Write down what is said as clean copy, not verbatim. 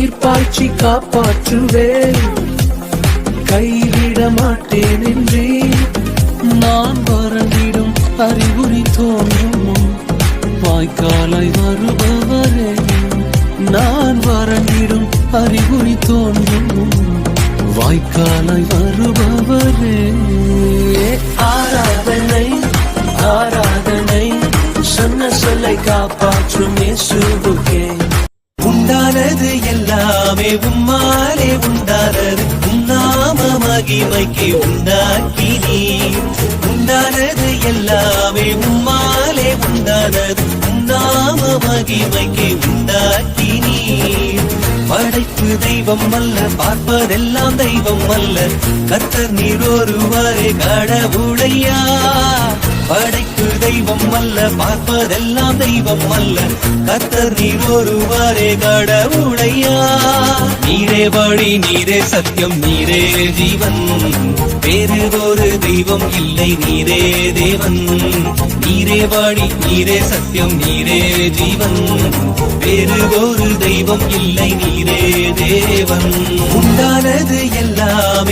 நீர் பாய்ச்சி காப்பாற்றுவேன், கைவிட மாட்டேன் என்றே. நான் வறண்டிடும் அறிகுறி தோன்றும் வாய்க்காலாய் வருபவரே, நான் வறண்டிடும் அறிகுறி தோன்றும் வாய்க்காலாய் வருபவரே. ஆராதனை ஆராதனை, சொன்ன சொல்லை காப்பாற்றும் இயேசுவுக்கே. உண்டானது எல்லாமே உம்மாலே உண்டானது, உன்னாம மகிமைக்கு உண்டாக்கினீ. உண்டானது எல்லாமே உம்மாலே உண்டானது, உன்னாம மகிமைக்கு உண்டாக்கினீ. படைப்பு தெய்வம் அல்ல, பார்ப்பதெல்லாம் தெய்வம் அல்ல, கர்த்தர் நீர் ஒருவரே கடவுளையா. படைப்பு தெய்வம் அல்ல, பார்ப்பதெல்லாம் தெய்வம் அல்ல, கர்த்தர் நீர் ஒருவரே கடவுளையா. நீரே வழி, நீரே சத்தியம், நீரே ஜீவன், வேறு ஒரு தெய்வம் இல்லை, நீரே தேவன். நீரே வழி, நீரே சத்தியம், நீரே ஜீவன், வேறு ஒரு தெய்வம் இல்லை, நீரே தேவன். உண்டானது எல்லாமே